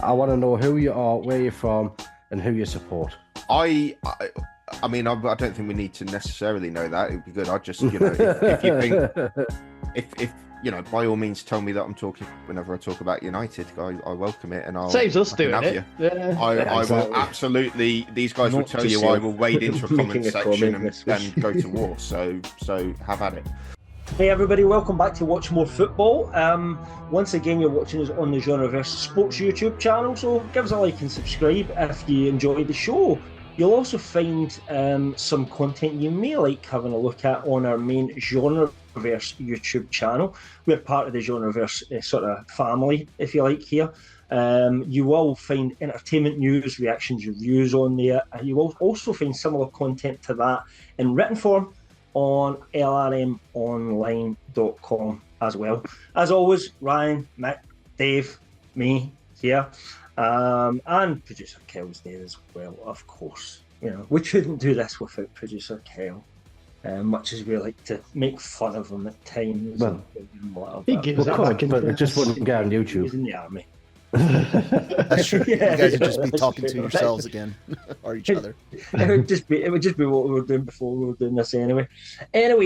I want to know who you are, where you're from, and who you support. I mean, I don't think we need to necessarily know that. It'd be good. I just, if you think, if by all means, tell me that I'm talking whenever I talk about United. I welcome it, and I'll saves us doing it. You. Yeah, I will absolutely. These guys will tell you I will wade into a comment section and go to war. So have at it. Hey everybody, welcome back to Watch More Football. Once again, you're watching us on the Genreverse Sports YouTube channel, so give us a like and subscribe if you enjoyed the show. You'll also find some content you may like having a look at on our main Genreverse YouTube channel. We're part of the Genreverse sort of family, if you like, here. You will find entertainment news, reactions, reviews on there. You will also find similar content to that in written form on lrmonline.com as well. As always, Ryan, Mick, Dave, me here, and producer Kel's there as well, of course. We couldn't do this without producer Kel, much as we like to make fun of him at times. Well, he gives it but it just wouldn't get on YouTube. He's in the army. That's true. Yeah, you guys would just be that's talking to true. yourselves again, or each other. It would just be what we were doing before we were doing this anyway.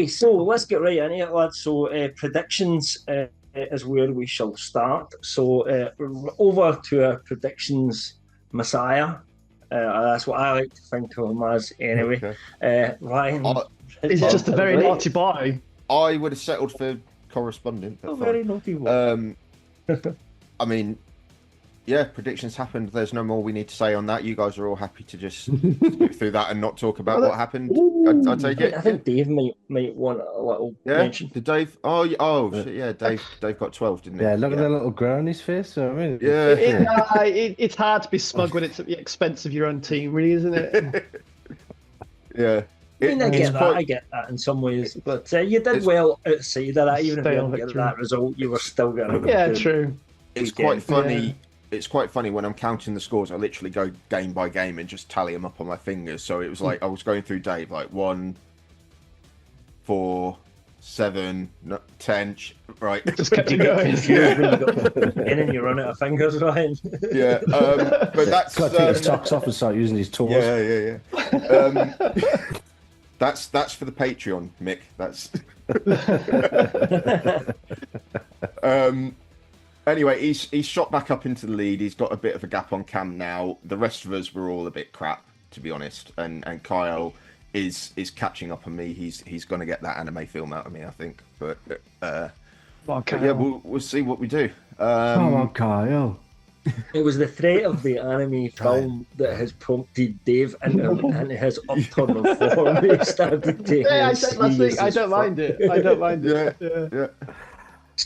So let's get right into it, lads. So predictions is where we shall start. So over to our predictions messiah. That's what I like to think of him as anyway. Okay. Ryan, He's just a very naughty boy. I would have settled for correspondent. But very naughty boy. I mean, yeah, predictions happened. There's no more we need to say on that. You guys are all happy to just skip through that and not talk about what happened. I take it. I think Dave might want a little mention. Did Dave? Shit, yeah. Dave got 12, didn't he? Yeah, look at the little grin on his face. I mean, It's hard to be smug when it's at the expense of your own team, really, isn't it? Yeah. I get that in some ways, but you did well outside of that. Even if you didn't get that result, you were still going to. Yeah, true. It's quite funny. Yeah. It's quite funny when I'm counting the scores. I literally go game by game and just tally them up on my fingers. So it was like I was going through Dave, like 1, 4, 7, 10. Right, just kept you going. And then you run out of fingers, Ryan. Yeah, but that's got to take his socks off and start using his toes. Yeah. That's for the Patreon, Mick. That's. Anyway, he's shot back up into the lead. He's got a bit of a gap on Cam now. The rest of us were all a bit crap, to be honest. And Kyle is catching up on me. He's going to get that anime film out of me, I think. But yeah, we'll see what we do. Come on, Kyle. It was the threat of the anime film that has prompted Dave into his upturn of form. He started taking I said last week, I don't mind it. Yeah.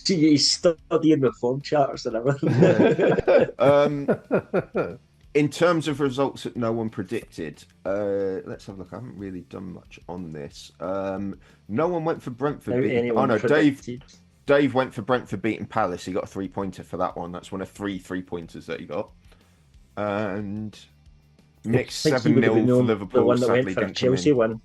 He's studying the form charts and everything. In terms of results that no one predicted, let's have a look. I haven't really done much on this. No one went for Brentford. Dave went for Brentford beating Palace. He got a 3-pointer for that one. That's one of 3 3-pointers that he got. And Mick 7-0 for Liverpool. The one that went for a Chelsea win.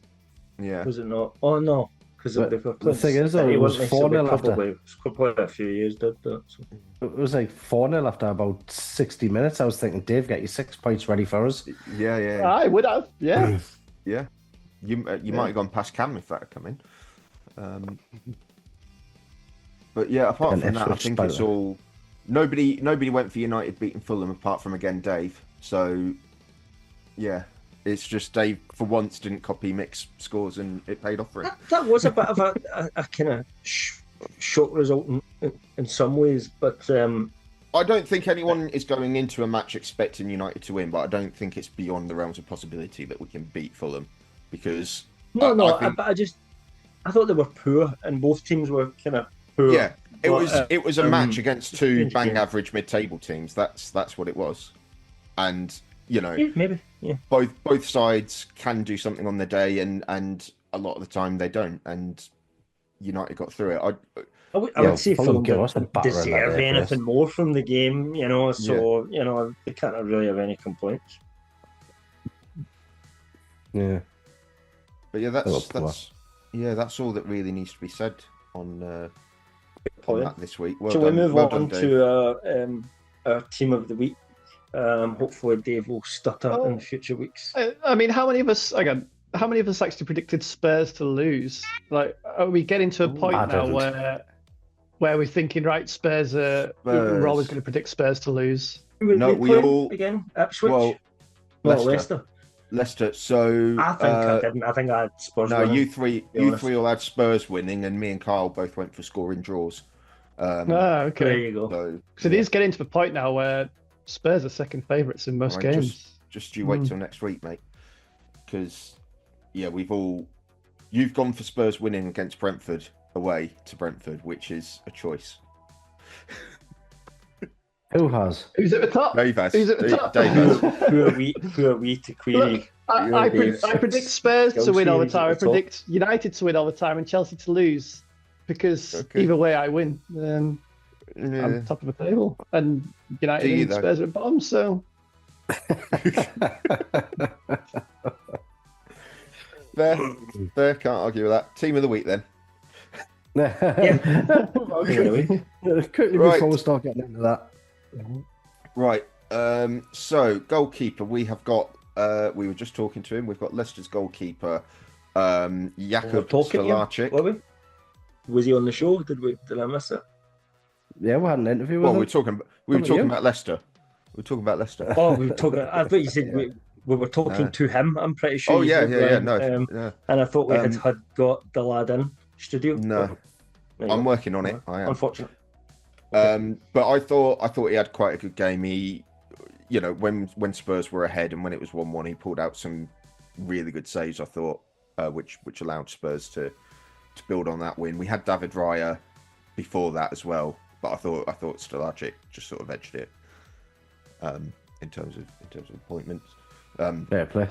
Yeah. Was it not? Oh no. The thing is, though, it was 4-0 after. Quite a few years did that. So. It was like 4-0 after about 60 minutes. I was thinking, Dave, get your 6 points ready for us. Yeah. I would have, yeah. Yeah. You might have gone past Cam if that had come in. But yeah, apart from that, I think it's all... Nobody went for United beating Fulham apart from, again, Dave. So, yeah. It's just Dave, for once, didn't copy Mick's scores and it paid off for him. That was a bit of a kind of shock result in some ways, but... I don't think anyone is going into a match expecting United to win, but I don't think it's beyond the realms of possibility that we can beat Fulham, because... I thought they were poor, and both teams were kind of poor. Yeah, it was a match against 2 bang-average mid-table teams. That's what it was. And... maybe. Yeah. Both sides can do something on their day, and a lot of the time they don't. And United got through it. I would say Fulham didn't deserve anything more from the game, So they can't really have any complaints. Yeah. But yeah, that's all that really needs to be said on that this week. Shall we move on to our team of the week? Hopefully, Dave will stutter in the future weeks. I mean, how many of us actually predicted Spurs to lose? Like, are we getting to a point now where we're thinking, right, we're always going to predict Spurs to lose? No, we all again Ipswich. Well, Leicester. So I think I didn't. I think I had Spurs. No, winning, you three all had Spurs winning, and me and Carl both went for scoring draws. Okay. There you go. So it is getting to the point now where Spurs are second favourites in most games. Just you wait till next week, mate. Because you've gone for Spurs winning against Brentford away to Brentford, which is a choice. Who has? Who's at the top? Dave has. Who's at the top? Dave has. Who are we to query? I predict Spurs to win all the time. I predict United to win all the time and Chelsea to lose, because either way I win. I'm top of the table, and United and Spurs are at bottom. So fair, can't argue with that. Team of the week then. Quickly before we start getting into that. Right. So goalkeeper, we have got. We were just talking to him. We've got Leicester's goalkeeper, Jakub Stolarczyk. Was he on the show? Did I miss it? Yeah, we had an interview with him. We were talking about Leicester. We were talking about Leicester. Oh, we were talking. I thought you said we were talking to him. I'm pretty sure. Oh yeah. No, and I thought we had got the lad in studio. No, I'm working on it. I am. Unfortunate. But I thought he had quite a good game. He, when Spurs were ahead and when it was 1-1, he pulled out some really good saves. I thought, which allowed Spurs to build on that win. We had David Raya before that as well, but I thought Stolarczyk just sort of edged it in terms of appointments. Fair play.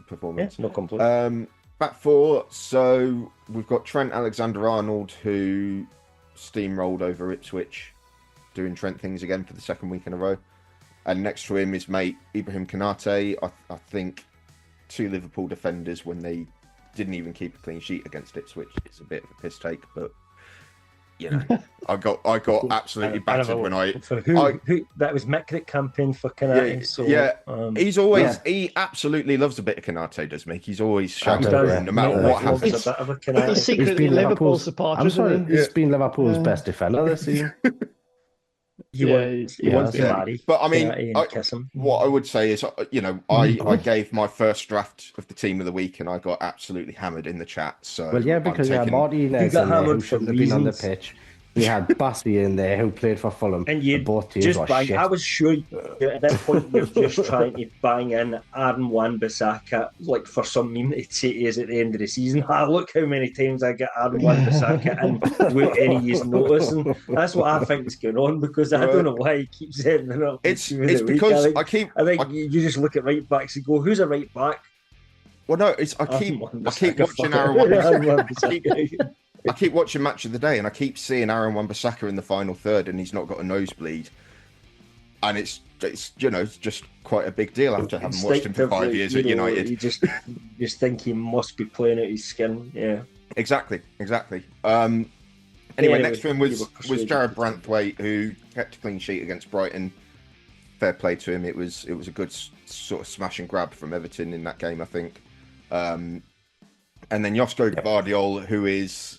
Performance. Yeah, no complaint. Back four. So we've got Trent Alexander-Arnold, who steamrolled over Ipswich, doing Trent things again for the second week in a row. And next to him is mate Ibrahim Konate. I think two Liverpool defenders, when they didn't even keep a clean sheet against Ipswich, it's a bit of a piss take, but I got absolutely battered when that was Mick that campaigned for Konate. He's always he absolutely loves a bit of Konate, does Mick. He's always shouting over him, no matter what happens. He's secretly Liverpool supporter. I'm sorry, he's been Liverpool's best defender this season. He wants to marry. But I mean, what I would say is, I gave my first draft of the team of the week, and I got absolutely hammered in the chat. So because you had Marty Inez in there, who shouldn't have been on the pitch. We had Bassey in there, who played for Fulham. And you both teams were shit. I was sure at that point you're just trying to bang in Aaron Wan-Bissaka, like for some meme to say to us at the end of the season. Look how many times I get Aaron Wan-Bissaka in without any use noticing. That's what I think is going on, because I don't know why he keeps ending up. It's because I think you just look at right backs and go, who's a right back? Well, no, I keep watching Aaron Wan-Bissaka. I keep watching Match of the Day, and I keep seeing Aaron Wan-Bissaka in the final third, and he's not got a nosebleed, and it's just quite a big deal after having watched him for 5 years at United. You just think he must be playing out his skin. Yeah, exactly. Anyway, next to him was Jared Branthwaite, who kept a clean sheet against Brighton. Fair play to him. It was a good sort of smash and grab from Everton in that game, I think. And then Josko Gvardiol, who is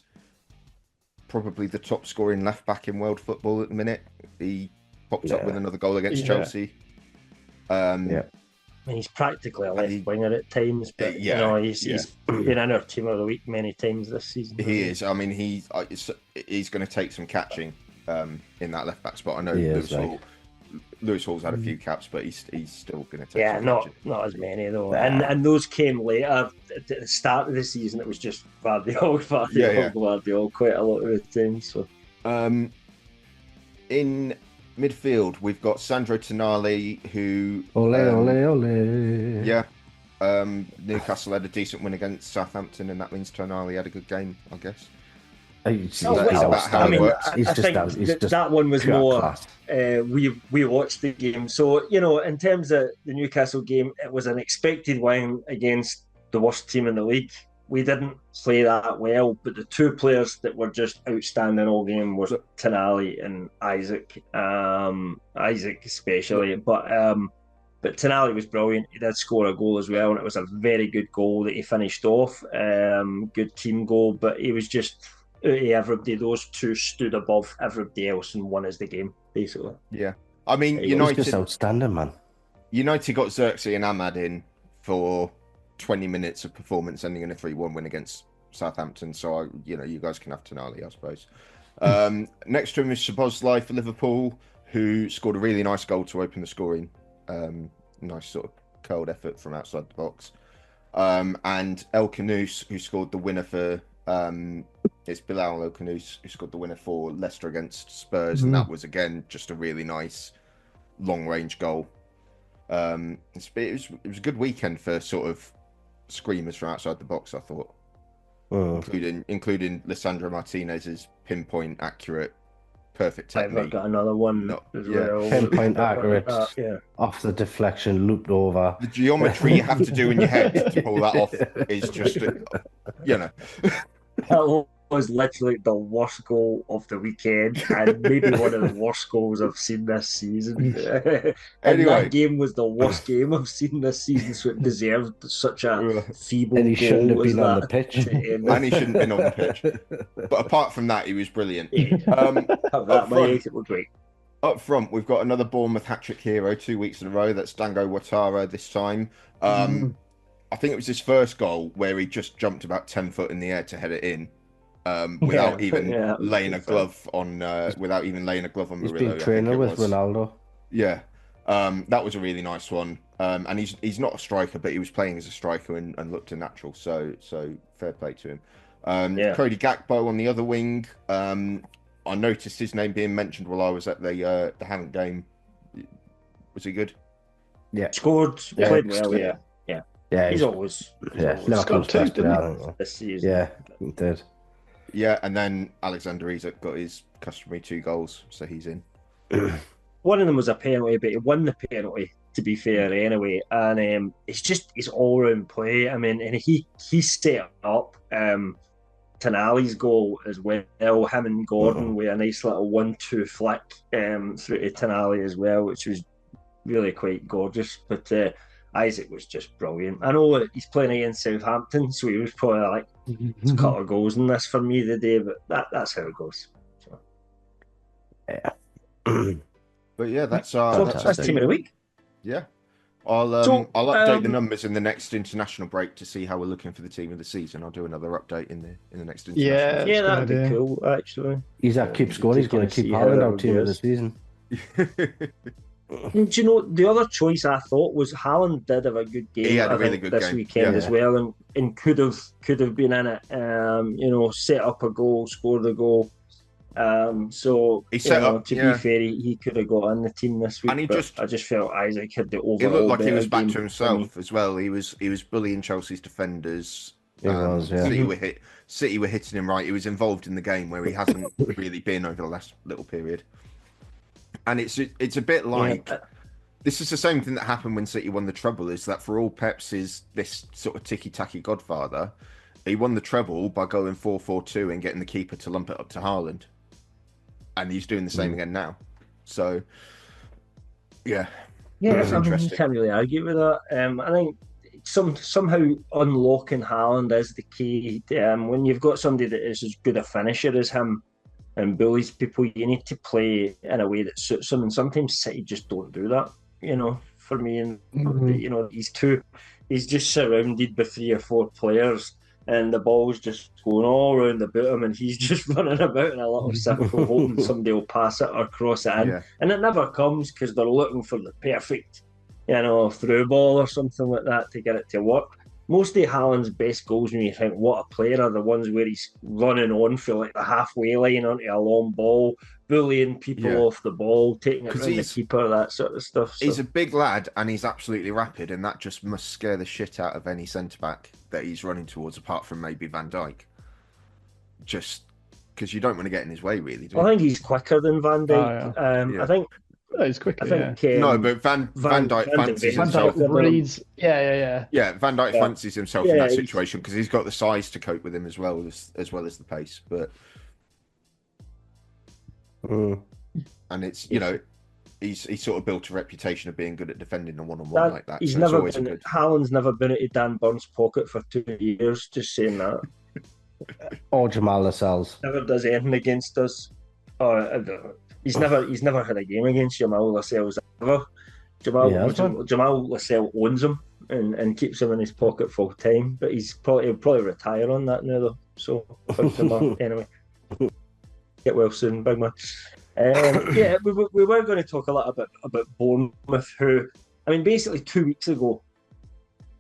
probably the top scoring left back in world football at the minute. He popped up with another goal against Chelsea. He's practically a left winger at times, but he's been in our team of the week many times this season. He is. I mean, he's going to take some catching in that left back spot. I know Lewis Hall's had a few caps, but he's still going to take. Yeah, not as many though. And those came later. At the start of the season, it was just Gvardiol quite a lot of the time. So, in midfield, we've got Sandro Tonali, who ole. Yeah, Newcastle had a decent win against Southampton, and that means Tonali had a good game, I guess. That one was more. We watched the game, so in terms of the Newcastle game, it was an expected win against the worst team in the league. We didn't play that well, but the two players that were just outstanding all game was Tonali and Isaac. Isaac especially, but But Tonali was brilliant. He did score a goal as well, and it was a very good goal that he finished off. Good team goal, but he was just out of everybody. Those two stood above everybody else and won us the game, basically. Yeah. I mean, United just outstanding, man. United got Xerxes and Ahmad in for 20 minutes of performance, ending in a 3-1 win against Southampton. So, you guys can have Tonali, I suppose. Next to him is Szoboszlai for Liverpool, who scored a really nice goal to open the scoring. Nice sort of curled effort from outside the box. And El Khanous, who scored the winner for... it's Bilal El Khanous who scored the winner for Leicester against Spurs, and that was, again, just a really nice long-range goal. It was a good weekend for sort of screamers from outside the box, I thought. Including Lisandro Martinez's pinpoint accurate, perfect technique. I've got another one as well. Pinpoint accurate, off the deflection, looped over. The geometry you have to do in your head to pull that off is just, That was literally the worst goal of the weekend, and maybe one of the worst goals I've seen this season. And that game was the worst game I've seen this season, so it deserved such a feeble and he goal. Shouldn't have been on the pitch. And he shouldn't have been on the pitch. But apart from that, he was brilliant. It was great. Up front, we've got another Bournemouth hat-trick hero 2 weeks in a row. That's Dango Ouattara this time. I think it was his first goal where he just jumped about 10 foot in the air to head it in. Without even laying a glove on Murillo. He's been training with Ronaldo. Yeah, that was a really nice one. And he's not a striker, but he was playing as a striker and looked a natural. So fair play to him. Cody Gakpo on the other wing. I noticed his name being mentioned while I was at the Hammond game. Was he good? Yeah, scored. Played well. Yeah. He's always Liverpool's best player this season. Yeah, he did. Yeah, and then Alexander Isak got his customary 2 goals, so he's in. One of them was a penalty, but he won the penalty, to be fair, anyway. And it's just his all-round play. I mean, and he set up Tonali's goal as well. Him and Gordon with a nice little 1-2 flick through to Tonali as well, which was really quite gorgeous. But Isak was just brilliant. I know he's playing against Southampton, so he was probably like, it's a couple of goals in this for me today, but that's how it goes. So. Yeah. But yeah, that's team of the week. Yeah. I'll update the numbers in the next international break to see how we're looking for the team of the season. I'll do another update in the next international. Yeah, that'd be cool, actually. Isak keeps scoring. He's going to keep Haaland our team of the season. Do you know, the other choice I thought was Haaland did have a good game. He had a really good this game weekend as well, and could have been in it. Set up a goal, scored a goal. So he set up. To be fair, he could have got in the team this week. And I just felt Isak had the overall. It looked like he was back to himself as well. He was bullying Chelsea's defenders. City were hitting him right. He was involved in the game where he hasn't really been over the last little period. And it's a bit like this is the same thing that happened when City won the treble. Is that for all Pep's is this sort of ticky-tacky godfather? He won the treble by going 4-4-2 and getting the keeper to lump it up to Haaland, and he's doing the same again now. So, I mean, you can't really argue with that. I think somehow unlocking Haaland is the key. When you've got somebody that is as good a finisher as him and bullies people, you need to play in a way that suits him. And sometimes City just don't do that. For me, and he's just surrounded by 3 or 4 players, and the ball's just going all around about him, and he's just running about in a little circle, hoping somebody will pass it or cross it in. Yeah. And it never comes because they're looking for the perfect, through ball or something like that to get it to work. Most of Haaland's best goals, when you think, what a player, are the ones where he's running on for like the halfway line onto a long ball, bullying people off the ball, taking it around the keeper, that sort of stuff. So. He's a big lad and he's absolutely rapid, and that just must scare the shit out of any centre-back that he's running towards, apart from maybe Van Dijk. Just because you don't want to get in his way, really, do you? I think he's quicker than Van Dijk. I think... Oh, he's quicker. No, but Van Dijk fancies himself. Yeah, Van Dijk fancies himself in that situation because he's got the size to cope with him as well as the pace. But and it's he's sort of built a reputation of being good at defending a one-on-one like that. He's so never it's been. Haaland's never been at Dan Burns' pocket for 2 years. Just saying that. Or Jamal Lascelles. Never does anything against us. He's never had a game against Jamal Lascelles ever. Jamal Lascelles owns him and keeps him in his pocket full time. But he'll probably retire on that now though. So anyway, get well soon, big man. We were going to talk a little bit about Bournemouth, who, I mean, basically 2 weeks ago,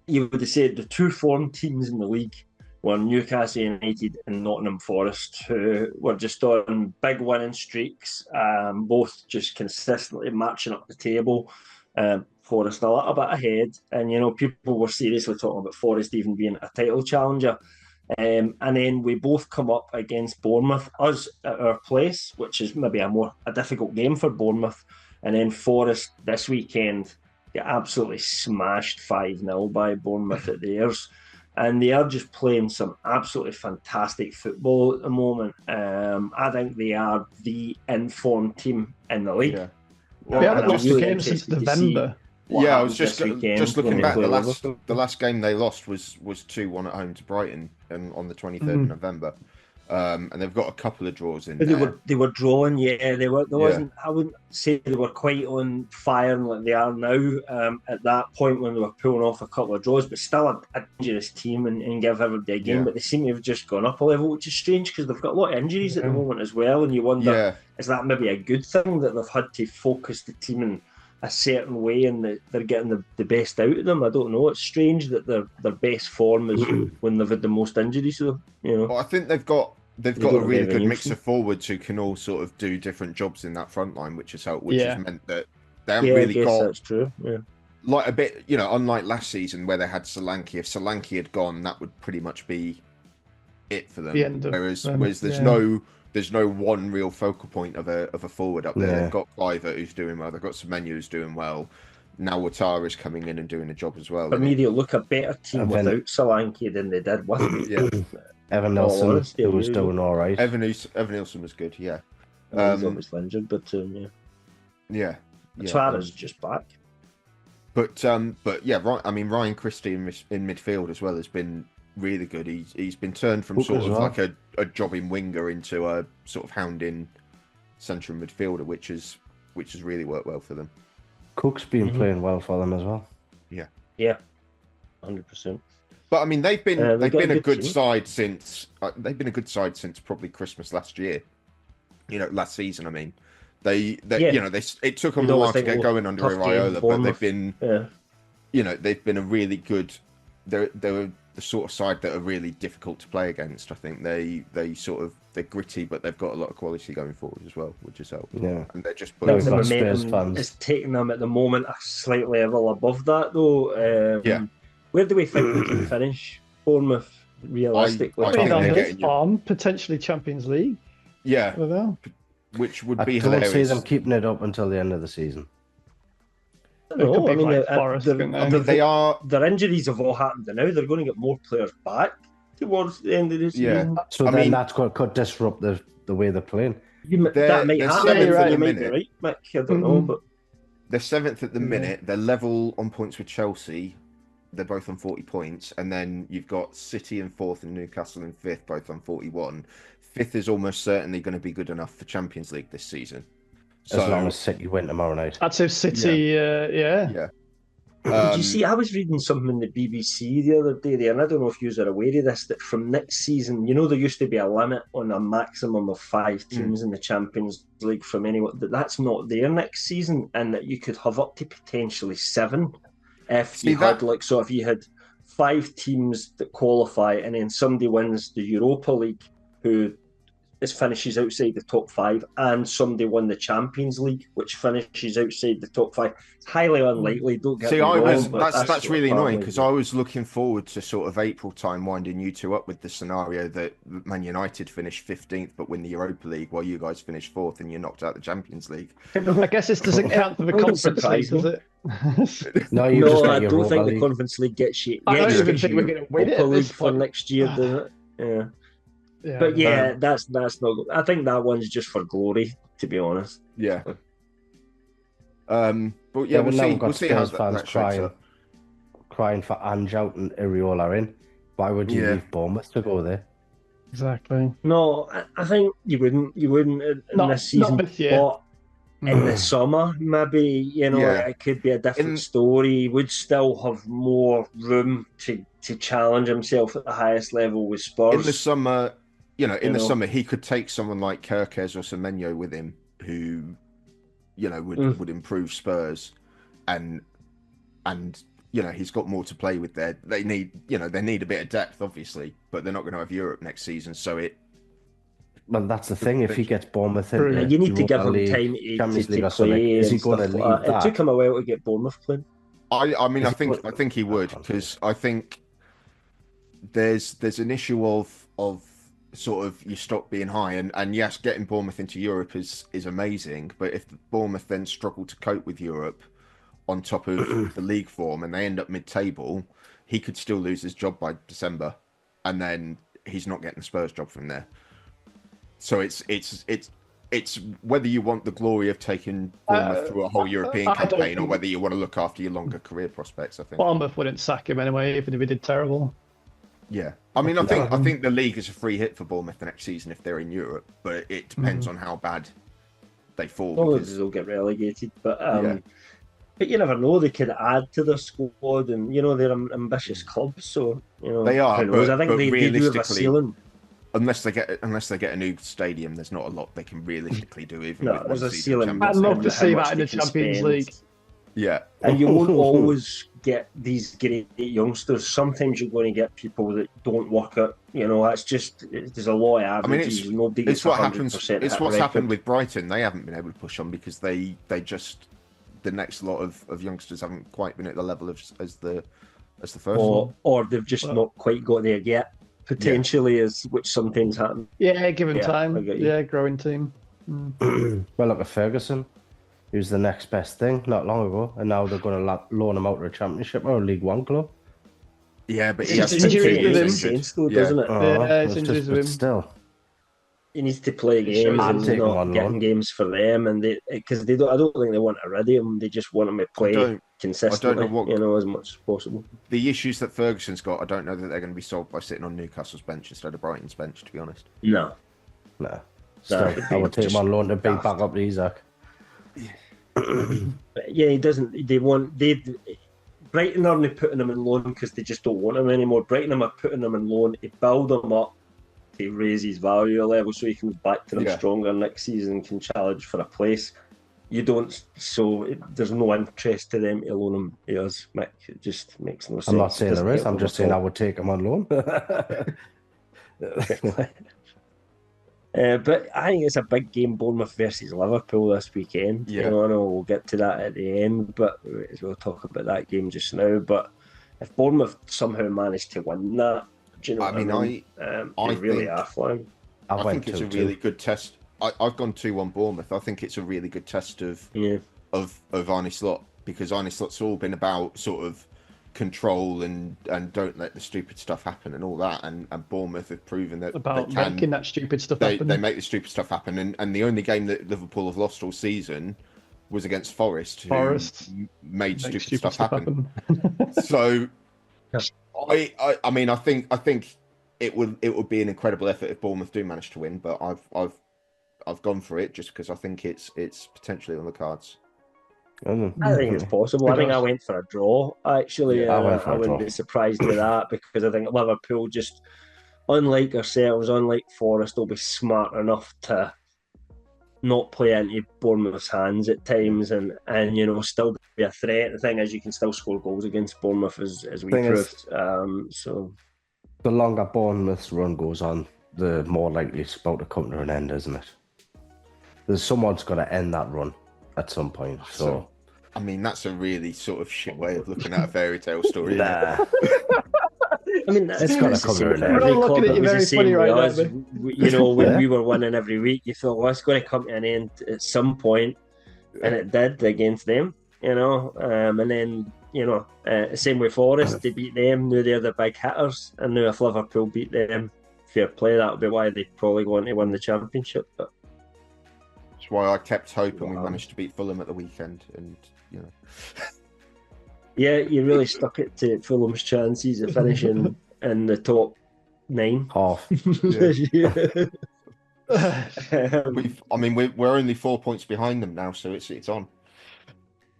you would have said the two form teams in the league were Newcastle United and Nottingham Forest, who were just on big winning streaks, both just consistently marching up the table. Forest a little bit ahead, and people were seriously talking about Forest even being a title challenger. And then we both come up against Bournemouth, us at our place, which is maybe a difficult game for Bournemouth. And then Forest this weekend get absolutely smashed 5-0 by Bournemouth at theirs. And they are just playing some absolutely fantastic football at the moment. I think they are the informed team in the league. Yeah. They haven't lost a game since November. Yeah, I was just looking back. The last game they lost was 2-1 at home to Brighton on the 23rd of November. And they've got a couple of draws in there. They were drawing, yeah. Wasn't. I wouldn't say they were quite on fire like they are now. At that point when they were pulling off a couple of draws, but still a dangerous team and give everybody a game. Yeah. But they seem to have just gone up a level, which is strange because they've got a lot of injuries at the moment as well. And you wonder, is that maybe a good thing that they've had to focus the team in a certain way and that they're getting the best out of them? I don't know. It's strange that their best form is when they've had the most injuries. So, Well, I think they've got a really good mix of forwards who can all sort of do different jobs in that front line, which has helped. Which has meant that they haven't really got. That's true. Yeah. Like a bit, unlike last season where they had Solanke. If Solanke had gone, that would pretty much be it for them. Whereas there's no one real focal point of a forward up there. Yeah. They've got Cliver who's doing well. They've got Semenyo who's doing well. Now Ouattara's coming in and doing a job as well. For me, they look a better team without Solanke than they did with him. Yeah. Evan Nilsson, who was doing all right. Evan Nilsson was good, yeah. He's obviously injured, but yeah. Ouattara's just back. But yeah, I mean, Ryan Christie in midfield as well has been really good. He's been turned from sort of like a jobbing winger into a sort of hounding central midfielder, which has really worked well for them. Cook's been playing well for them as well. Yeah, 100%. But I mean, they've been a good side since probably Christmas last year. Last season. I mean, it took them a while to get going under Iraola, but they've been they've been a really good. They're the sort of side that are really difficult to play against. I think they're gritty, but they've got a lot of quality going forward as well, which has helped. Yeah, and they're just putting the momentum is taking them at the moment a slight level above that, though. Where do we think we can finish Bournemouth realistically? I think on this form, potentially Champions League. Yeah, I don't know. Which would be hilarious. I don't see them keeping it up until the end of the season. Their injuries have all happened now. They're going to get more players back towards the end of the season. So then that's what could disrupt the way they're playing. That might happen. You might be right, Mick. I don't know, but they're 7th at the minute. They're level on points with Chelsea. They're both on 40 points, and then you've got City in 4th and Newcastle in 5th, both on 41. 5th is almost certainly going to be good enough for Champions League this season. As long as City win tomorrow night. That's if City, Yeah. Did you see? I was reading something in the BBC the other day there, and I don't know if you are aware of this, that from next season, there used to be a limit on a maximum of 5 teams in the Champions League from anyone. That's not there next season, and that you could have up to potentially 7 if you had 5 teams that qualify, and then somebody wins the Europa League who finishes outside the top 5, and somebody won the Champions League, which finishes outside the top 5. It's highly unlikely. Don't get me wrong. That's really annoying because I was looking forward to sort of April time winding you two up with the scenario that Man United finish 15th but win the Europa League while you guys finish 4th and you're knocked out the Champions League. I guess this doesn't count for the Conference League, does it? No, I don't think the Conference League gets you. I don't even think we're going to win it League for next year, does it? Yeah. Yeah, but that's not. I think that one's just for glory, to be honest. Yeah. But yeah, we'll see. We've We'll got see how Spurs fans that shapes up. crying for Ange out and Iriola in. Why would you leave Bournemouth to go there? Exactly. No, I think you wouldn't in this season. Not this year. But in the summer, maybe, it could be a different story. He would still have more room to challenge himself at the highest level with Spurs. In the summer, the summer, he could take someone like Kirkes or Semenyo with him who, would improve Spurs, and he's got more to play with there. They need a bit of depth, obviously, but they're not going to have Europe next season, so it. Well, that's the thing. If he gets Bournemouth in, you need to give him time to play. Is he going to leave that? It took him a while to get Bournemouth playing. I think he would, because I think there's an issue of sort of your stock being high, and yes, getting Bournemouth into Europe is amazing, but if Bournemouth then struggle to cope with Europe on top of the league form and they end up mid-table, he could still lose his job by December, and then he's not getting the Spurs job from there. So it's whether you want the glory of taking Bournemouth through a whole European campaign, or whether you want to look after your longer career prospects. I think Bournemouth wouldn't sack him anyway, even if he did terrible. Yeah, I mean, I think the league is a free hit for Bournemouth the next season if they're in Europe, but it depends on how bad they fall. Because they'll get relegated, but you never know. They could add to their squad, and they're an ambitious club, so they are. But I think they do have a ceiling. Unless they get a new stadium, there's not a lot they can realistically do. Even no, there's a ceiling. I'd love to see that in the Champions League. Yeah, and you won't always get these great youngsters. Sometimes you're going to get people that don't work out. That's just there's a lot of averages. It's what happens. It's what's happened with Brighton. They haven't been able to push on because they just the next lot of youngsters haven't quite been at the level as the first one, or they've just not quite got there yet. Potentially, which sometimes happens. Yeah, given time. Yeah, growing team. Well, look at Ferguson. He was the next best thing not long ago, and now they're going to loan him out to a Championship or a League One club. Yeah, but he has injuries with him, doesn't it? It's injuries with him. Still, he needs to play games and not getting games for them, and because they don't. I don't think they want to rid him. They just want him to play consistently. I don't know as much as possible. The issues that Ferguson's got, I don't know that they're going to be solved by sitting on Newcastle's bench instead of Brighton's bench. To be honest, no. Still, I would take him on loan to be back up to Isaac. Yeah, he doesn't. Brighton aren't putting him in loan because they just don't want him anymore. Brighton are putting him in loan to build him up, to raise his value level so he comes back to them stronger next season and can challenge for a place. You don't, so there's no interest to them to loan him to us, Mick. It just makes no sense. I'm not saying there is, I'm just saying I would take him on loan. But I think it's a big game, Bournemouth versus Liverpool this weekend. Yeah. I know we'll get to that at the end, but we'll talk about that game just now. But if Bournemouth somehow manage to win that, do you know what I mean? I really are flying. I think it's a really good test. I've gone 2-1 Bournemouth. I think it's a really good test of Arne Slot, because Arne Slot's all been about sort of control and don't let the stupid stuff happen and all that, and Bournemouth have proven that about they can, making that stupid stuff happen. They make the stupid stuff happen, and the only game that Liverpool have lost all season was against Forest, who made stupid stuff happen. So I mean I think it would be an incredible effort if Bournemouth do manage to win, but I've gone for it just because I think it's potentially on the cards. I think it's possible. I think I went for a draw. Actually, I wouldn't be surprised with that, because I think Liverpool, just unlike ourselves, unlike Forest, will be smart enough to not play into Bournemouth's hands at times, and still be a threat. The thing is, you can still score goals against Bournemouth, as we proved. So the longer Bournemouth's run goes on, the more likely it's about to come to an end, isn't it? Someone's got to end that run at some point. So I mean, that's a really sort of shit way of looking at a fairy tale story. Nah. I mean, it's got to come to an end. We're all looking at you very funny right now. When we were winning every week, you thought, well, it's going to come to an end at some point, and it did against them, and then, same with Forest, they beat them, now they're the big hitters, and now if Liverpool beat them, fair play, that'll be why they probably go on to win the Championship. But That's why I kept hoping we managed to beat Fulham at the weekend, and Yeah, you really stuck it to Fulham's chances of finishing in the top 9. Half. We're only 4 points behind them now, so it's on.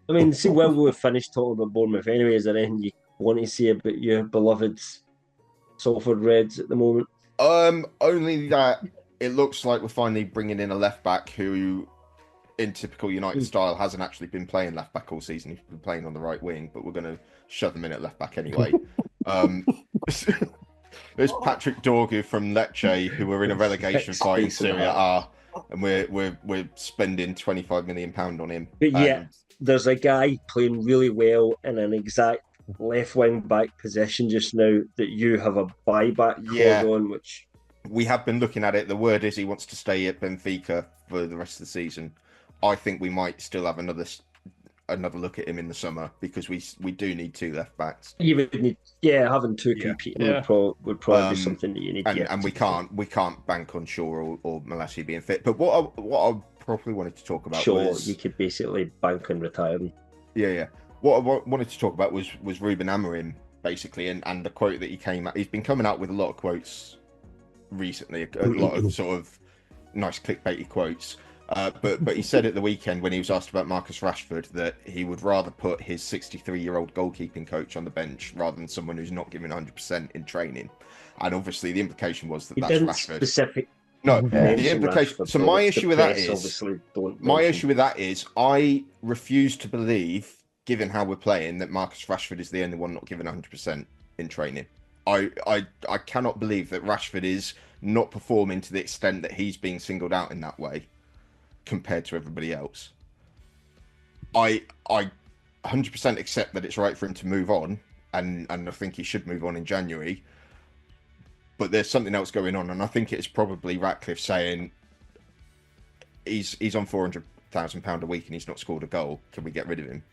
I mean, see, where we've finished talking about Bournemouth anyway, is there anything you want to say about your beloved Salford Reds at the moment? Only that it looks like we're finally bringing in a left back who, in typical United style, hasn't actually been playing left back all season. He's been playing on the right wing, but we're going to shove him in at left back anyway. There's Patrick Dorgu from Lecce, who were in a relegation fight in Serie A, and we're spending £25 million on him. But yeah, there's a guy playing really well in an exact left wing back position just now that you have a buyback clause on, which we have been looking at it. The word is he wants to stay at Benfica for the rest of the season. I think we might still have another look at him in the summer, because we do need 2 left backs. You would need, having 2 competing would probably be something that you need. And we can't bank on Shaw or Malacia being fit. But what I probably wanted to talk about was you could basically bank on retiring. Yeah. What I wanted to talk about was Ruben Amorim, basically, and the quote that he's been coming out with a lot of quotes recently, a lot of sort of nice clickbaity quotes. But he said at the weekend, when he was asked about Marcus Rashford, that he would rather put his 63-year-old goalkeeping coach on the bench rather than someone who's not giving 100% in training. And obviously the implication was that that's Rashford. The implication. So my issue with that is I refuse to believe, given how we're playing, that Marcus Rashford is the only one not giving 100% in training. I cannot believe that Rashford is not performing to the extent that he's being singled out in that way compared to everybody else. I 100% accept that it's right for him to move on, and I think he should move on in January. But there's something else going on, and I think it's probably Ratcliffe saying he's on £400,000 a week and he's not scored a goal. Can we get rid of him?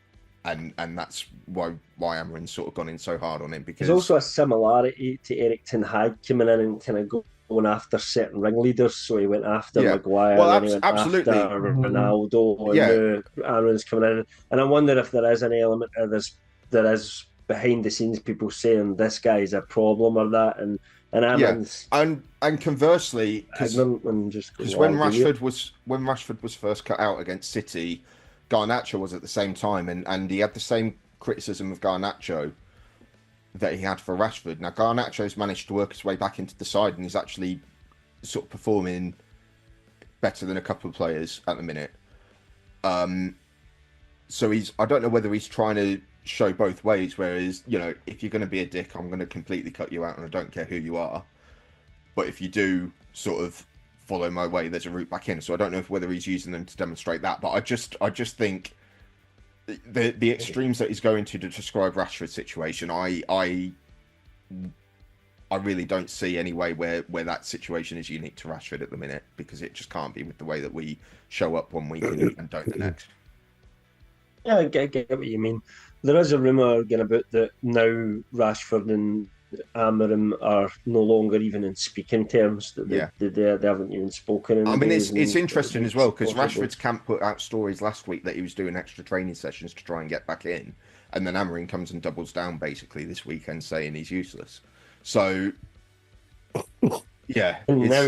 And that's why Amarin's sort of gone in so hard on him, because there's also a similarity to Eric Ten Hag coming in and kind of going after certain ringleaders. So he went after Maguire, and he went absolutely after Ronaldo, and Amarin's coming in. And I wonder if there is an element of this, there is behind the scenes people saying this guy's a problem or that, and Amarin's and conversely, because when Rashford was first cut out against City, Garnacho was at the same time, and he had the same criticism of Garnacho that he had for Rashford. Now Garnacho's managed to work his way back into the side, and he's actually sort of performing better than a couple of players at the minute. So I don't know whether he's trying to show both ways, whereas, if you're going to be a dick, I'm going to completely cut you out and I don't care who you are. But if you do sort of follow my way, there's a route back in. So I don't know whether he's using them to demonstrate that, but I just think the extremes that he's going to describe Rashford's situation, I really don't see any way where that situation is unique to Rashford at the minute, because it just can't be with the way that we show up one week and don't the next. Yeah, I get what you mean. There is a rumour again about that now Rashford and Amarim are no longer even in speaking terms. That they haven't even spoken. I mean, it's interesting as well, because Rashford's camp put out stories last week that he was doing extra training sessions to try and get back in, and then Amarim comes and doubles down basically this weekend, saying he's useless. So, yeah. And now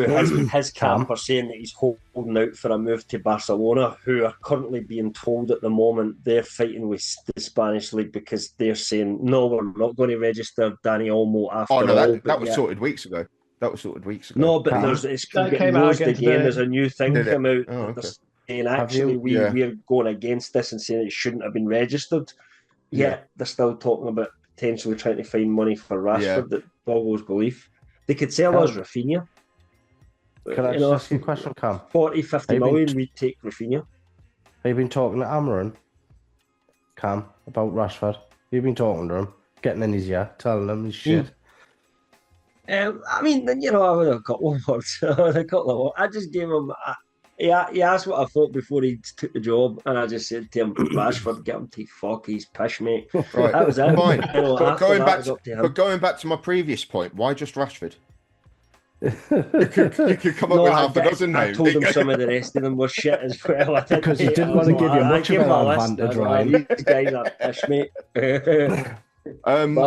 his camp are saying that he's holding out for a move to Barcelona, who are currently being told at the moment they're fighting with the Spanish league, because they're saying, no, we're not going to register Dani Olmo after all. That was sorted weeks ago. No, but it's getting raised again. There's a new thing come out. Oh, okay. Saying actually we're going against this and saying it shouldn't have been registered. Yet they're still talking about potentially trying to find money for Rashford that boggles belief. They could sell us Rafinha. Can I just ask you a question, Cam? 40, 50 million, we'd take Rafinha. Have you been talking to Amarin, Cam, about Rashford? You've been talking to him, getting in his ear, telling him his shit. I mean, I've had a couple of words. I just gave him... He asked what I thought before he took the job, and I just said to him, Rashford, get him to fuck his pish, mate. Right, that was it. Fine. But going back to my previous point, why just Rashford? You could come up with half a dozen names. I told him some of the rest of them were shit as well. Because you didn't want to give you much of an advantage, Ryan. These guys are pish, mate. And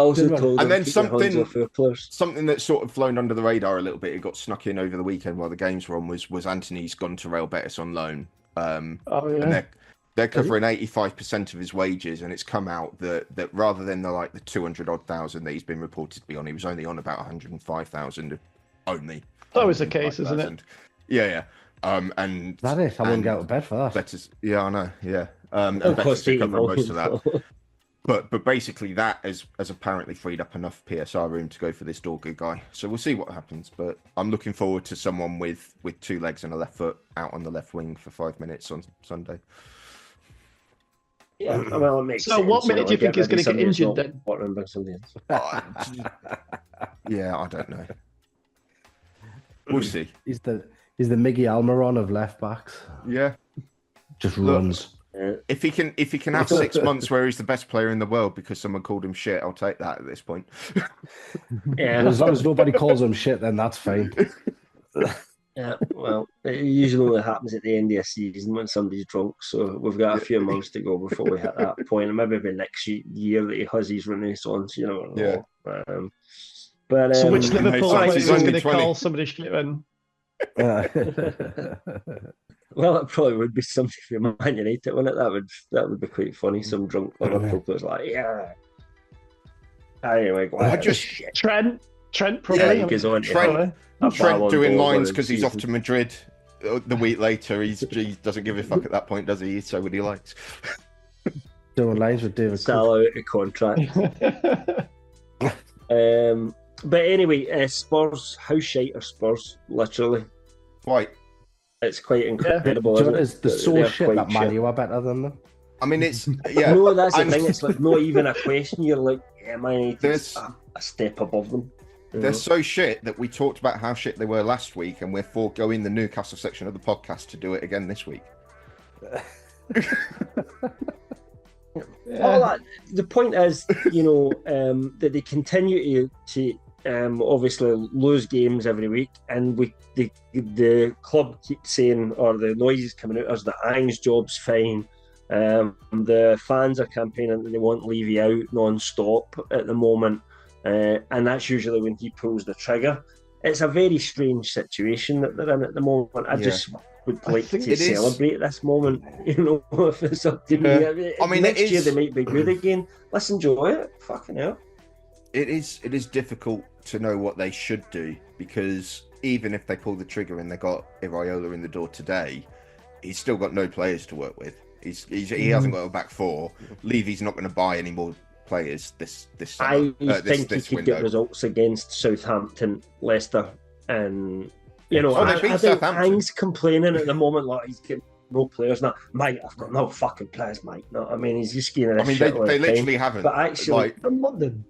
then something that's sort of flown under the radar a little bit. It got snuck in over the weekend while the games were on. Was Anthony's gone to Real Betis on loan? And they're covering 85% of his wages, and it's come out that rather than the 200 odd thousand that he's been reported to be on, he was only on about 105,000 only. That was the case, isn't it? Yeah. And that is, I wouldn't get out of bed for that. Betis, yeah, I know. Yeah, and Betis to cover most of that. But basically, that has apparently freed up enough PSR room to go for this Dorgu guy. So we'll see what happens. But I'm looking forward to someone with 2 legs and a left foot out on the left wing for 5 minutes on Sunday. Yeah, well, it makes so sense. what minute do you think is going to get injured then? Yeah, I don't know. We'll see. He's the Miggy Almiron of left backs. Yeah, just runs. If he can have 6 months where he's the best player in the world because someone called him shit, I'll take that at this point. Yeah, as long as nobody calls him shit, then that's fine. Yeah, well, it usually only happens at the end of the season when somebody's drunk. So we've got a few months to go before we hit that point, and maybe next year that he has his renaissance. You know. Yeah. But so which Liverpool player is going to 20. call somebody shit then? Well, it probably would be something for Man United, wouldn't it? That would be quite funny. Some drunk Liverpool players like, yeah. Anyway, Trent probably. Yeah, goes on. Trent doing lines because he's off to Madrid the week later. He doesn't give a fuck at that point, does he? He's so what he likes. Doing lines with David. Sell out a contract. But anyway, Spurs, how shite are Spurs? Literally, quite. It's quite incredible. Yeah. It's the so shit that Man U are better than them. I mean, it's No, that's the thing. It's like not even a question. You're like, yeah, Man United's a step above them. They're so shit that we talked about how shit they were last week, and we're foregoing the Newcastle section of the podcast to do it again this week. Well, the point is, that they continue to obviously lose games every week, and the club keeps saying, or the noises coming out, as the Ang's job's fine. The fans are campaigning that they want Levy out non-stop at the moment, and that's usually when he pulls the trigger. It's a very strange situation that they're in at the moment. I just would like to celebrate this moment, if it's up to me. I mean, next year they might be good again. Let's enjoy it. Fucking hell. It is difficult to know what they should do, because even if they pull the trigger and they got Iraola in the door today, he's still got no players to work with. He hasn't got a back four. Levy's not going to buy any more players this summer. I think he could get results against Southampton, Leicester, and I think Ang's complaining at the moment like he's getting no players now. Mate, I've got no fucking players, mate. No, I mean, he's just getting this shit. They literally haven't. But actually, from London.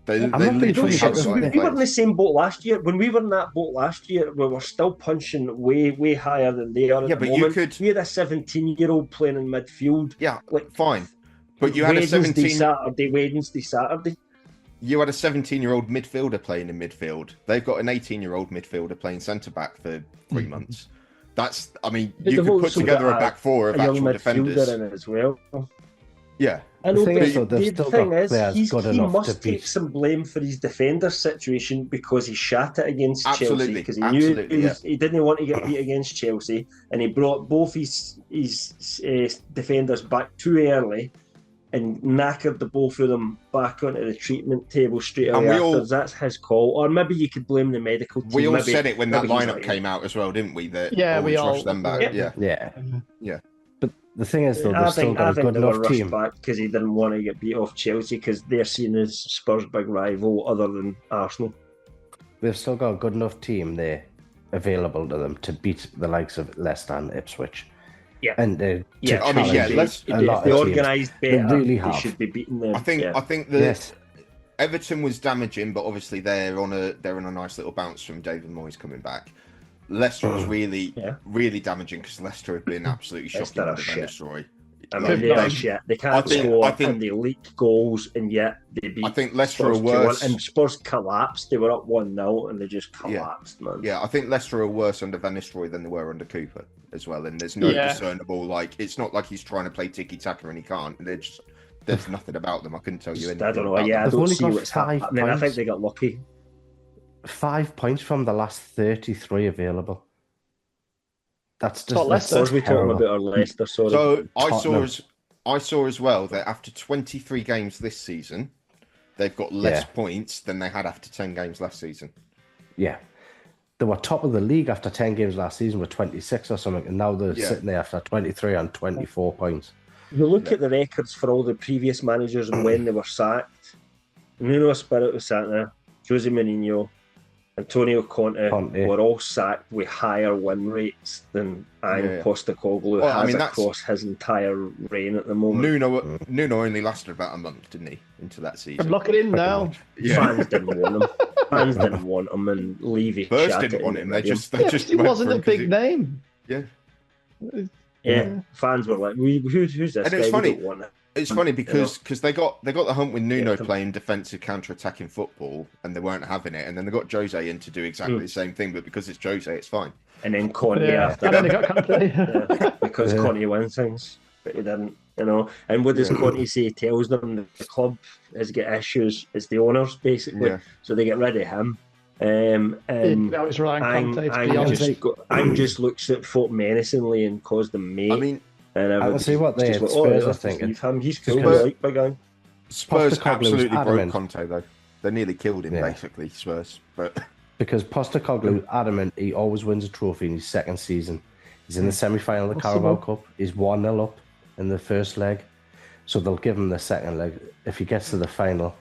They literally haven't. We were in the same boat last year. When we were in that boat last year, we were still punching way higher than they are at the moment. We had a 17-year-old playing in midfield. Yeah, fine. But you had a Wednesday, Saturday. You had a 17-year-old midfielder playing in midfield. They've got an 18-year-old midfielder playing centre-back for 3 months. That's, I mean, you could put together a back four of actual defenders. In it as well. Yeah. I know, the thing is, he must take some blame for his defender situation because he shat it against Chelsea, because he knew he didn't want to get beat against Chelsea, and he brought both his defenders back too early and knackered the both of them back onto the treatment table straight away afterwards. That's his call. Or maybe you could blame the medical team. We all said it when that lineup came out as well, didn't we? That we all rushed them back. Yeah. But the thing is, though, they've still got a good enough team. Because he didn't want to get beat off Chelsea, because they're seen as Spurs' big rival other than Arsenal. They've still got a good enough team there available to them to beat the likes of Leicester and Ipswich. Yeah, and if they organised better, they should be beating them. I think that Everton was damaging, but obviously they're on a nice little bounce from David Moyes coming back. Leicester was really damaging because Leicester have been absolutely shocking with the destroy. I mean, they're shit. They can't score, and they leak goals, and yet they beat. I think Leicester Spurs are worse. And Spurs collapsed. They were up 1-0, and they just collapsed, man. Yeah, I think Leicester are worse under Van Nistelrooy than they were under Cooper as well. And there's no discernible, like, it's not like he's trying to play tiki-taka and he can't. There's nothing about them. I couldn't tell you anything. I don't know. Yeah, I don't see what's happening. I think they got lucky. 5 points from the last 33 available. That's just Leicester. We talking about our Leicester. Sorry. So I saw as well that after 23 games this season, they've got less points than they had after 10 games last season. Yeah, they were top of the league after 10 games last season with 26 or something, and now they're sitting there after 23 on 24 points. If you look at the records for all the previous managers and when they were sacked, Nuno Espirito sacked there, Jose Mourinho, Antonio Conte were all sacked with higher win rates than Postecoglou has across his entire reign at the moment. Nuno only lasted about a month, didn't he, into that season? Lock it in now. Fans didn't want him. Fans didn't want him, and Levy. Spurs didn't want him. They just he wasn't a big name. Yeah, fans were like, "Who's this and guy? It's funny. We don't want it." It's funny because they got the hump with Nuno playing defensive counter-attacking football, and they weren't having it, and then they got Jose in to do exactly the same thing, but because it's Jose, it's fine. And then Conte after and then they got Conte. because Conte wins things, but he didn't, And what does Conte say? He tells them that the club has got issues. It's the owners basically, so they get rid of him. That was Ryan Conte. I'm just looks at folk menacingly and calls them mate. I mean. I can see what they Spurs are thinking. He's cool, big guy. Spurs absolutely broke Conte though. They nearly killed him basically, Spurs. But because Postecoglou adamant he always wins a trophy in his second season. He's in the semi-final of the Carabao Cup. He's 1-0 up in the first leg, so they'll give him the second leg. If he gets to the final,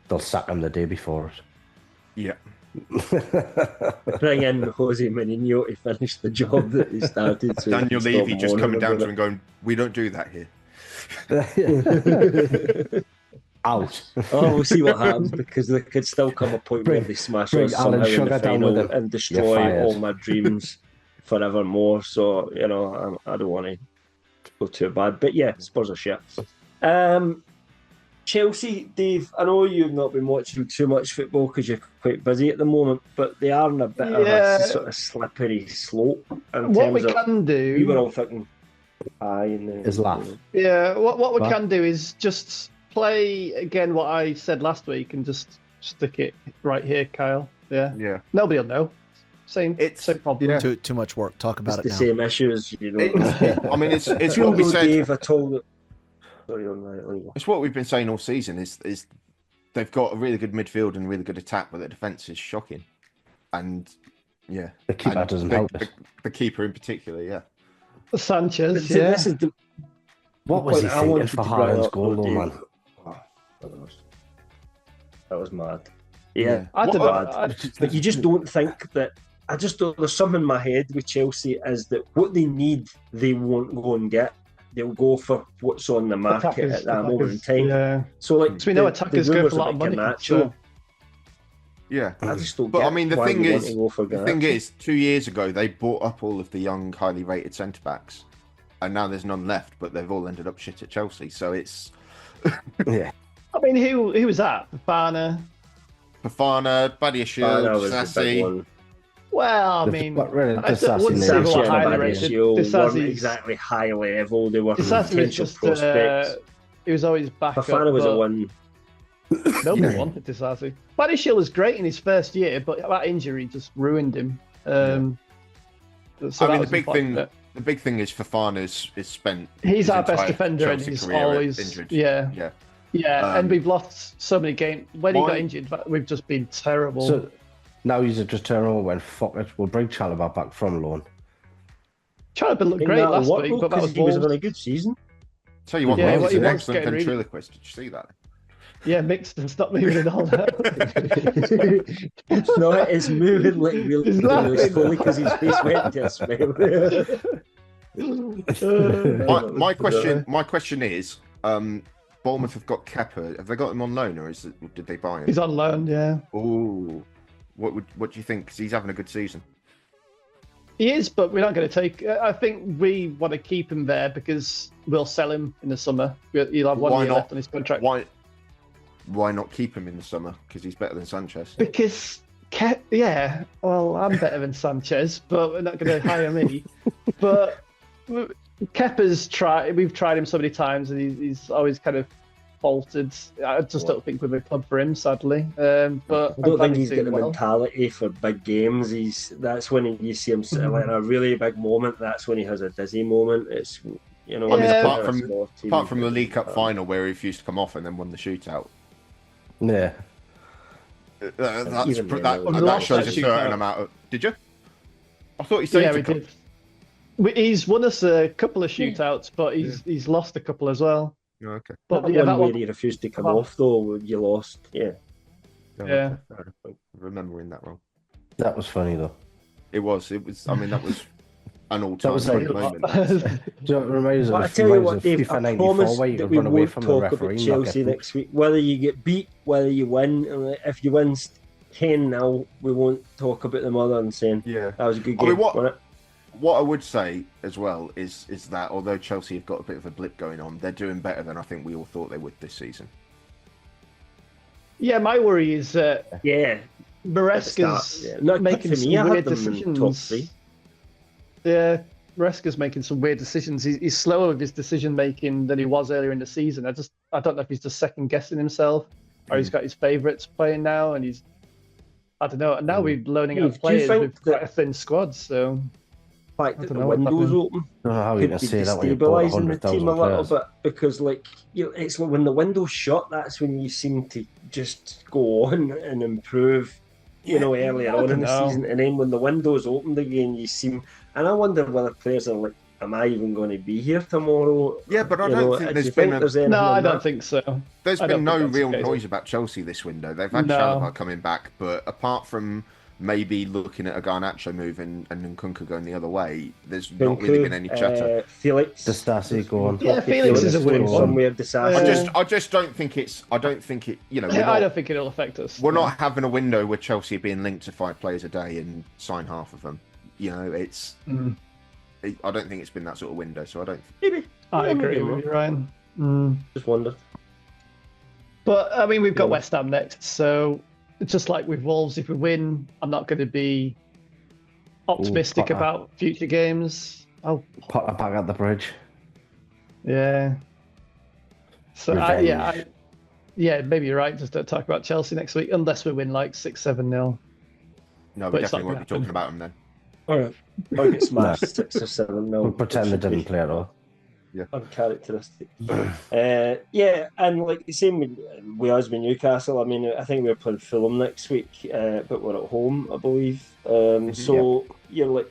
they'll sack him the day before it. Yeah. Bring in Jose Mourinho to finish the job that he started. So Daniel Levy just coming down to him and going, "We don't do that here." Out. We'll see what happens, because there could still come a point where they smash us somehow in the final and destroy all my dreams forevermore. So I don't want to go too bad, but yeah, Spurs are shit. Chelsea, Dave, I know you've not been watching too much football because you're quite busy at the moment, but they are on a bit of a sort of slippery slope. What we can do... We were all thinking... is laugh. Yeah, what we can do is just play again what I said last week and just stick it right here, Kyle. Yeah. Nobody will know. Same problem. Yeah. Too much work. Talk about it's it the now. same issues, I mean, it's what we said. Dave, I told... It's what we've been saying all season. Is they've got a really good midfield and really good attack, but their defense is shocking. And the keeper doesn't help it. The keeper in particular, Sanchez. This is what was he thinking for Haaland's goal, though, man? That was mad. Yeah, I don't know. But you just don't think that. I just don't. There's something in my head with Chelsea is that what they need, they won't go and get. They'll go for what's on the market at that moment in time. Yeah. So we know attackers go for a lot of money. I just don't. But I mean, the thing is, 2 years ago they bought up all of the young, highly rated centre backs, and now there's none left. But they've all ended up shit at Chelsea. So it's I mean, who was that? Fafana, Badiashile, Sassi. Well, I mean, Disassi weren't exactly high level. They were potential prospects. He was always back up. Fafana was a win. Nobody wanted Disassi. Badiashile was great in his first year, but that injury just ruined him. So I mean, the big thing is Fafana's is spent. He's our best defender, and he's always injured. Yeah. And we've lost so many games. When he got injured, we've just been terrible. So now he's just terrible. When fuck it, we'll bring Chalobah back from loan. Chalobah looked great last week, but that was he was having a good season. Tell you what, he was an excellent ventriloquist. Did you see that? Yeah, Mixon stopped moving and all that. No, it's moving like really slowly because his face went to a smell. My question is, Bournemouth have got Kepa. Have they got him on loan, or did they buy him? He's on loan, yeah. Ooh, what do you think? Because he's having a good season. He is, but we're not going to take. I think we want to keep him there because we'll sell him in the summer. He'll have 1 year left on his contract. Why not keep him in the summer? Because he's better than Sanchez. Because, well, I'm better than Sanchez, but we're not going to hire me. But Kepa's tried. We've tried him so many times, and he's always kind of faltered. I just don't think we're a club for him, sadly. But I don't think he's got the mentality for big games. That's when you see him in a really big moment. That's when he has a dizzy moment. It's apart from the League Cup final where he refused to come off and then won the shootout. Yeah, that shows a certain amount of. Did you? I thought he said. Yeah, we did. He's won us a couple of shootouts, but he's lost a couple as well. Okay. But that one where he refused to come off, though, you lost. Yeah. Yeah. I'm remembering that wrong. That was funny, though. It was. I mean, that was an all-time moment. I tell you what, Dave, I promise that we won't talk about Chelsea next week. Whether you get beat, whether you win. If you win 10-0, we won't talk about them other than saying that was a good game. Wasn't it? What I would say as well is that although Chelsea have got a bit of a blip going on, they're doing better than I think we all thought they would this season. Yeah, my worry is Maresca's making some weird decisions. Yeah, Maresca's making some weird decisions. He's slower with his decision making than he was earlier in the season. I don't know if he's just second guessing himself or he's got his favourites playing now, and I don't know. And now we're loaning out players with quite a thin squad, so. Fact that the window's open could be destabilising the team a little bit because, it's when the window's shut, that's when you seem to just go on and improve, earlier on in the season, and then when the window's opened again, you seem. And I wonder whether players are like, "Am I even going to be here tomorrow?" Yeah, but I don't think there's been. No, I don't think so. There's been no real noise about Chelsea this window. They've had Chalobah coming back, but apart from maybe looking at a Garnacho move and Nkunku going the other way, there's not really been any chatter. Felix, Disasi going. Yeah, Felix is a win. I just don't think it's. I don't think it. I don't think it'll affect us. We're not having a window with Chelsea being linked to 5 players a day and sign half of them. It's. I don't think it's been that sort of window, so I don't. Maybe. I agree with you, Ryan. Just wondered. But I mean, we've got West Ham next, so. Just like with Wolves, if we win, I'm not going to be optimistic about future games. Potter back at the bridge. Yeah. So maybe you're right. Just don't talk about Chelsea next week unless we win 6-7-0. No, we definitely won't be talking about them then. All right. I'll get smashed 6 or 7-0. We'll pretend they didn't play at all. Yeah. Uncharacteristic. And the same with us with Newcastle. I mean, I think we're playing Fulham next week, but we're at home, I believe. So you're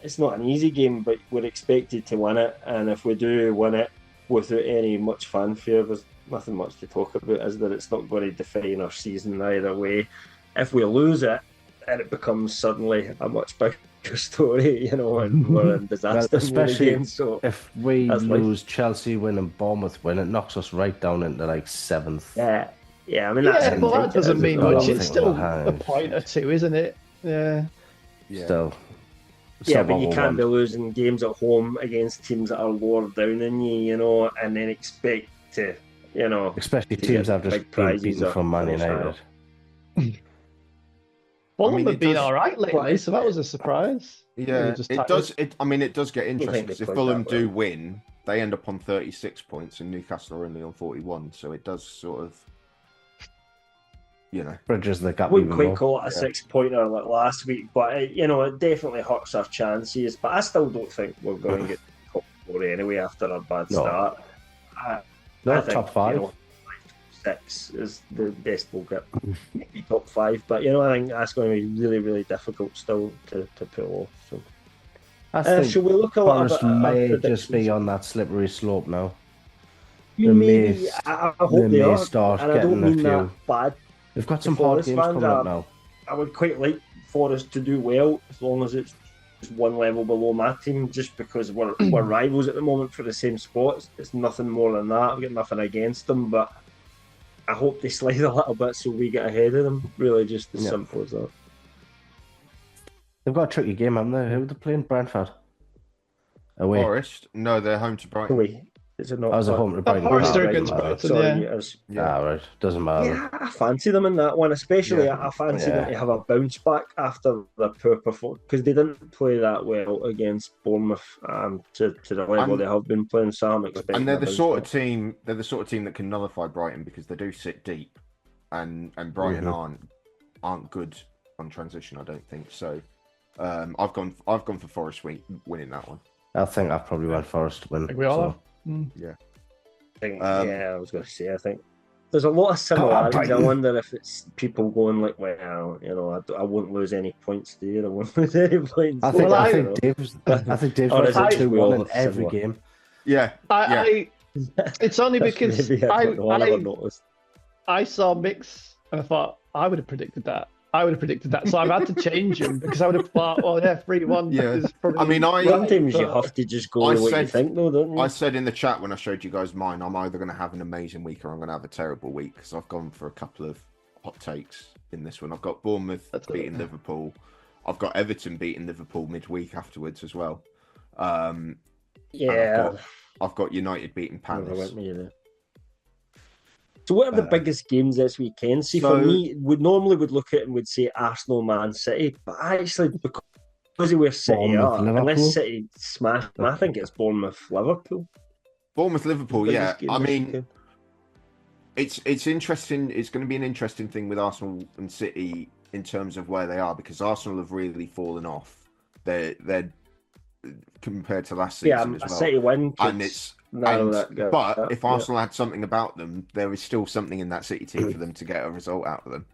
it's not an easy game, but we're expected to win it. And if we do win it without any much fanfare, there's nothing much to talk about, is there? It's not going to define our season either way. If we lose it, and it becomes suddenly a much bigger story, and we're in disaster. Especially again, so if we lose, Chelsea win and Bournemouth win, it knocks us right down into 7th. Yeah. I mean, that's but that doesn't mean much. It's still a point or two, isn't it? Yeah. Still. But you can't be losing games at home against teams that are lower down than you, and then expect to, especially teams that have just been beaten from Man United. Fulham have been all right lately, so that was a surprise. Yeah, it does. It does get interesting because if Fulham do win, they end up on 36 points, and Newcastle are only on 41. So it does sort of, bridges the gap. Wouldn't quite call it a 6-pointer like last week, but it definitely hurts our chances. But I still don't think we're going to get top 4 anyway after a bad start. I think, top 5. 6 is the best we'll get. Maybe top 5, but I think that's going to be really, really difficult still to pull off. So, should we look a little bit? May just be on that slippery slope now. Maybe I hope they are, start and I don't mean that bad. They've got some hard games coming up now. I would quite like Forest to do well, as long as it's one level below my team, just because we're rivals at the moment for the same spots. It's nothing more than that. I've got nothing against them, but I hope they slide a little bit so we get ahead of them. Really, just as simple as that. They've got a tricky game, haven't they? Who are they playing? Brentford. Away. Forest? No, they're home to Brighton. Away. Is it not? I was at home to Brighton. Forest are Doesn't against matter. Brighton, Sorry, yeah. it is. Right. Doesn't matter. Yeah, I fancy them in that one, especially I fancy them to have a bounce back after the poor performance, because they didn't play that well against Bournemouth to the level they have been playing. So I'm expecting. And they're the sort of team that can nullify Brighton because they do sit deep, and Brighton aren't good on transition. I don't think so. I've gone for Forest winning that one. I think I've probably went Forest to win. I think we all have. Yeah. I was going to say, I think there's a lot of similarities. I wonder if it's people going like, well, I won't lose any points there. I won't lose any points. I think Dave's went 2-1 in every game. Yeah. It's only because I saw Mix and I thought I would have predicted that. So I've had to change him because I would have thought, 3-1. Yeah. Probably sometimes you have to just go with what you think, though, don't you? I said in the chat when I showed you guys mine, I'm either going to have an amazing week or I'm going to have a terrible week because I've gone for a couple of hot takes in this one. I've got Bournemouth beating Liverpool. I've got Everton beating Liverpool midweek afterwards as well. I've got United beating Palace. So what are the biggest games this weekend? See, for me, we normally would look at it and would say Arsenal, Man City, but actually, because of where City are, unless City smash them, I think it's Bournemouth, Liverpool. Bournemouth, Liverpool, yeah. I mean, it's interesting. It's going to be an interesting thing with Arsenal and City in terms of where they are, because Arsenal have really fallen off. They're compared to last season as well. City win, and it's. But if Arsenal had something about them, there is still something in that City team for them to get a result out of them.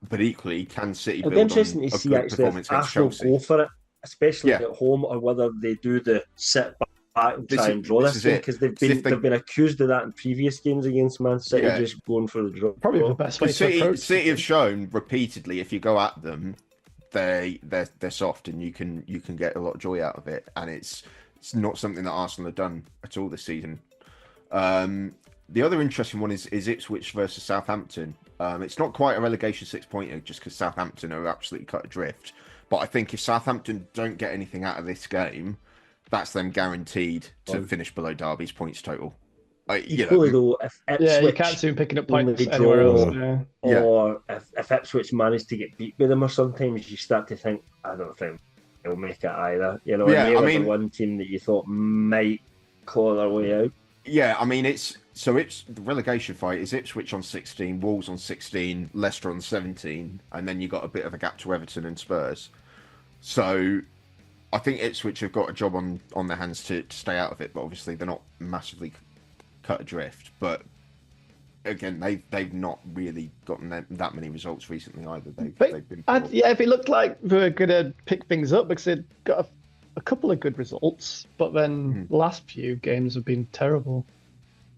But equally, can City build on a good performance against Chelsea? Go for it, especially at home, or whether they do the sit back and try and draw this game, because they've been accused of that in previous games against Man City, just going for the draw. Probably the best way to approach. City have shown repeatedly, if you go at them, they're soft, and you can get a lot of joy out of it, and it's not something that Arsenal have done at all this season. The other interesting one is Ipswich versus Southampton. It's not quite a relegation 6-pointer just because Southampton are absolutely cut adrift. But I think if Southampton don't get anything out of this game, that's them guaranteed to finish below Derby's points total. Though, if Ipswich you can't see them picking up points anywhere else. Or if Ipswich managed to get beat by them, or sometimes you start to think, I don't think they'll make it either. The one team that you thought might claw their way out. Yeah, I mean, it's the relegation fight is Ipswich on 16, Wolves on 16, Leicester on 17, and then you got a bit of a gap to Everton and Spurs. So I think Ipswich have got a job on their hands to stay out of it, but obviously they're not massively cut adrift. But again, they've not really gotten that many results recently either. They've been if it looked like they were going to pick things up because they'd got a couple of good results, but then the last few games have been terrible.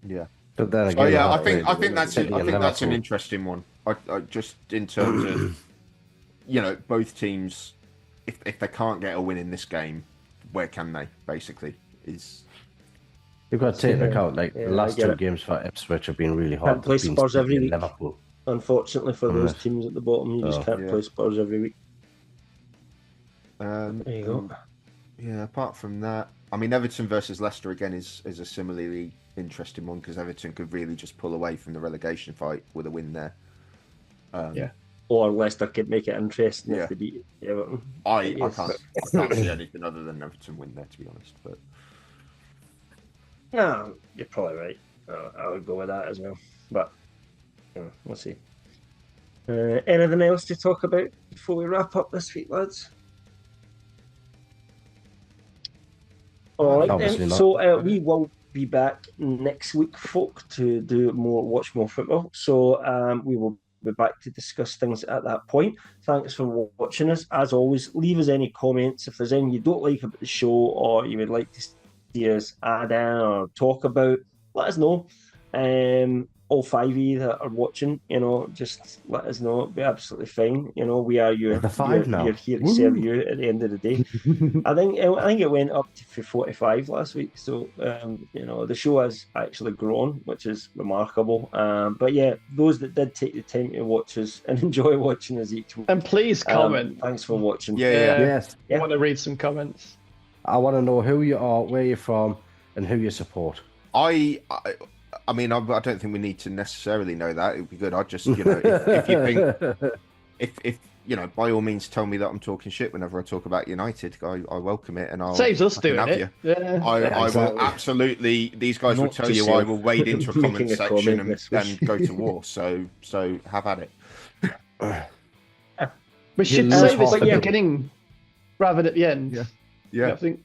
Yeah, but then again, I think that's an interesting one. I just in terms of both teams, if they can't get a win in this game, where can they? Basically, is. You've got to take into account, the last two games for Ipswich have been really hard. Can't play Spurs every week. Liverpool. Unfortunately for those teams at the bottom, you just can't play Spurs every week. There you go. Yeah, apart from that, I mean, Everton versus Leicester again is a similarly interesting one because Everton could really just pull away from the relegation fight with a win there. Or Leicester could make it interesting if they beat Everton. I can't see anything other than Everton win there, to be honest. But no, you're probably right. I would go with that as well. But we'll see. Anything else to talk about before we wrap up this week, lads? All right, then. So we will be back next week, folk, to watch more football. So we will be back to discuss things at that point. Thanks for watching us. As always, leave us any comments. If there's anything you don't like about the show or you would like to see us add in or talk about, let us know. all 5 of you that are watching, just let us know. It'll be absolutely fine. We are your now. You're here to serve you at the end of the day. I think it went up to 45 last week. So the show has actually grown, which is remarkable. But yeah, those that did take the time to watch us and enjoy watching us each week. And please comment. Thanks for watching. Yes. I want to read some comments. I want to know who you are, where you're from, and who you support. I mean, I don't think we need to necessarily know that. It would be good. I just, if you think, if by all means, tell me that I'm talking shit whenever I talk about United. I welcome it, and I'll saves us doing it. You. Yeah, I will absolutely. These guys will tell you I will wade into a comment section and go to war. So have at it. We should save it at the beginning rather than at the end. Yeah. I think.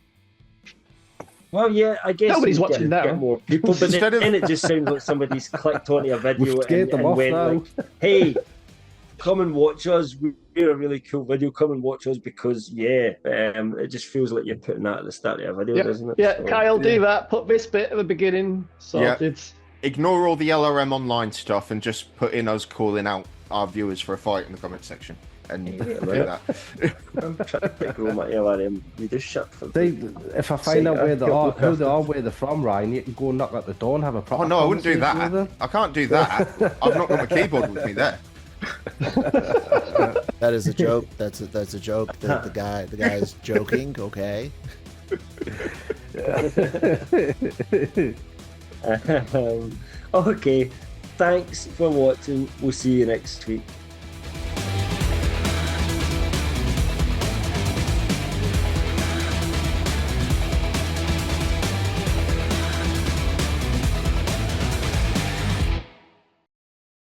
Well, yeah, I guess nobody's watching now. Get more people, but then it just sounds like somebody's clicked onto a video and went like, "Hey, come and watch us. We're a really cool video. Come and watch us because it just feels like you're putting that at the start of a video, doesn't it?" Yeah, so, Kyle, do that. Put this bit at the beginning. Sorted. Yeah. Ignore all the LRM online stuff and just put in us calling out our viewers for a fight in the comment section. And do that. I'm trying to grow my LRM. You just shut for if I find out where they are, who they are, where they're from, Ryan, you can go and knock at the door and have a proper. Oh no, I wouldn't do that. I can't do that. I've not got my keyboard with me there. That is a joke. That's a joke. The guy's joking. Okay. Okay. Thanks for watching. We'll see you next week.